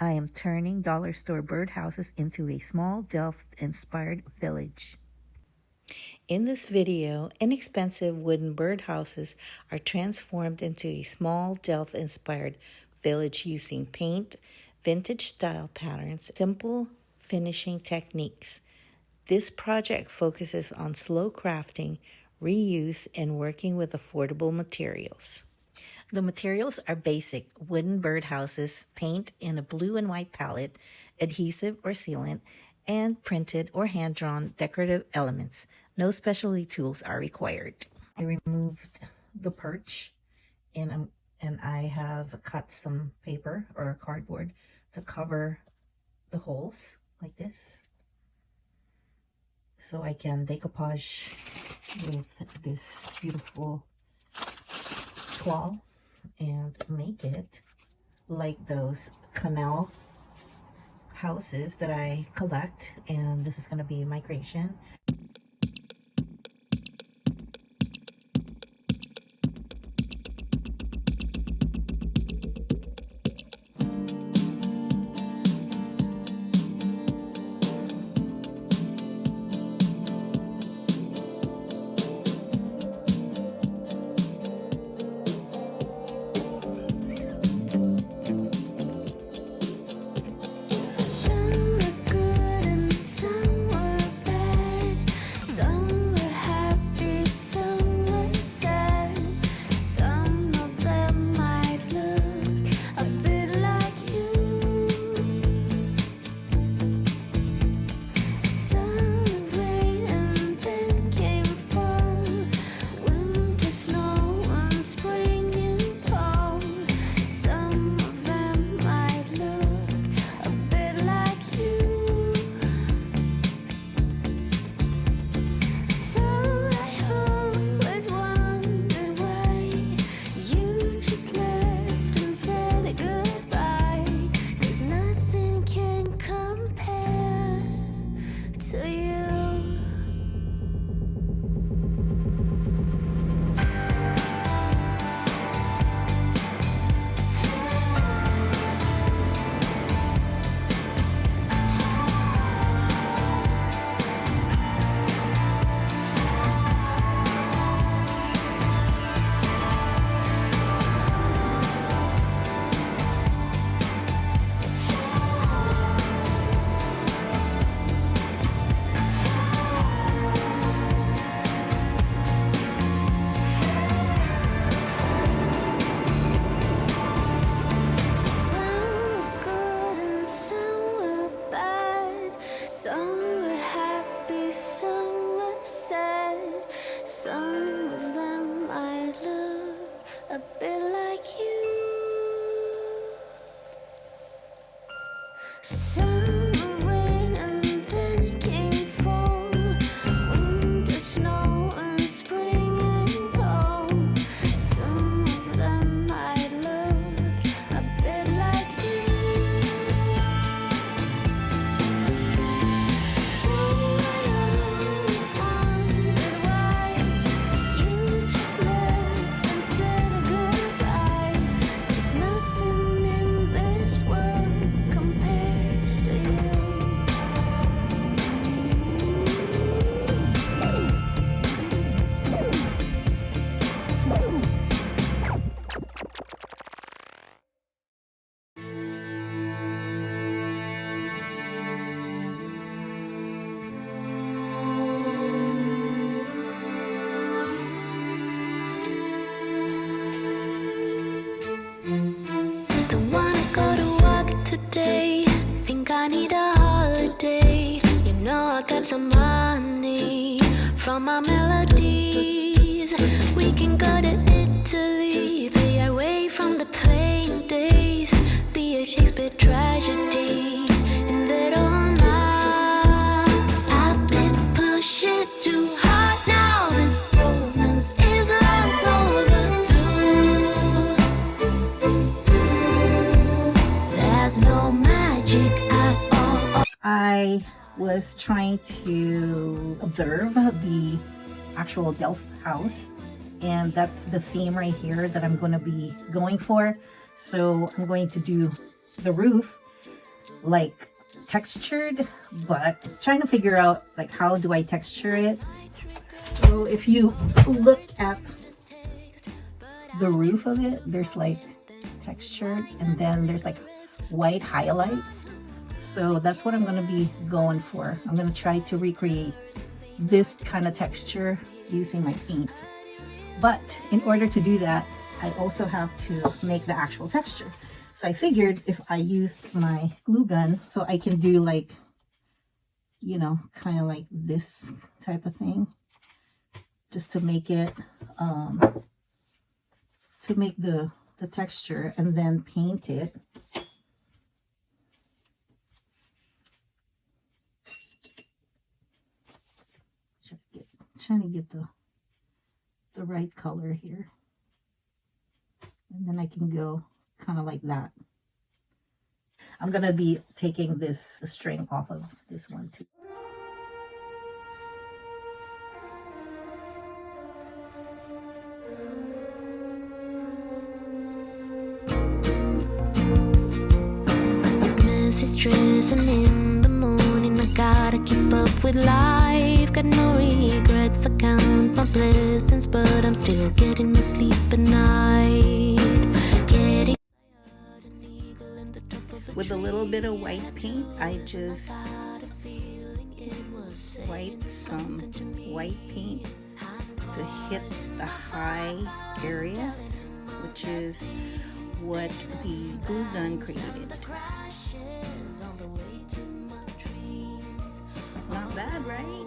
I am turning dollar store birdhouses into a small Delft-inspired village. In this video, inexpensive wooden birdhouses are transformed into a small Delft-inspired village using paint, vintage style patterns, simple finishing techniques. This project focuses on slow crafting, reuse, and working with affordable materials. The materials are basic wooden birdhouses, paint in a blue and white palette, adhesive or sealant, and printed or hand-drawn decorative elements. No specialty tools are required. I removed the perch and I have cut some paper or cardboard to cover the holes like this, so I can decoupage with this beautiful toile and make it like those canal houses that I collect, and this is going to be my creation. Some money from our melodies. We can go to Italy, be away from the plain days, be a Shakespeare tragedy in Verona. I've been pushing too hard now. This romance is long overdue. There's no magic at all. I was trying to observe the actual Delft house, and that's the theme right here that I'm going to be going for. So I'm going to do the roof like textured, but trying to figure out like how do I texture it. So if you look at the roof of it, there's like textured, and then there's like white highlights. So that's what I'm going to be going for. I'm going to try to recreate this kind of texture using my paint. But in order to do that, I also have to make the actual texture. So I figured if I used my glue gun, so I can do like, you know, kind of like this type of thing, just to make it, to make the texture, and then paint it. Trying to get the right color here, and then I can go kind of like that. I'm gonna be taking this string off of this one too. Messy stressing in the morning, I gotta keep up with life. Got no regrets, I count my blessings, but I'm still getting no sleep at night. Getting with a little bit of white paint, I just wiped some white paint to hit the high areas, which is what the glue gun created. Not bad, right?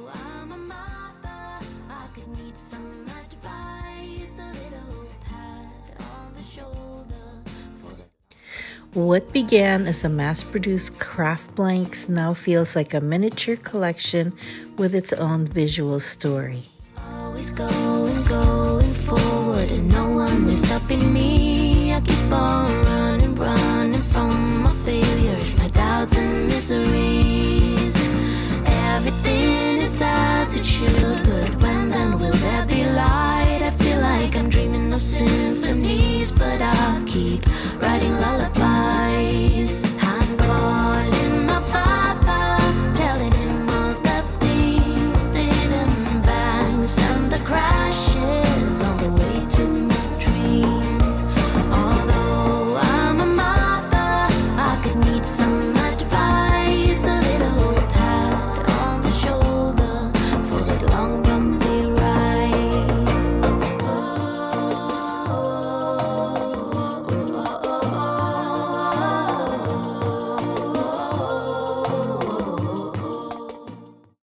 What began as a mass-produced craft blanks now feels like a miniature collection with its own visual story. Always going forward, and no one is stopping me. I keep on running.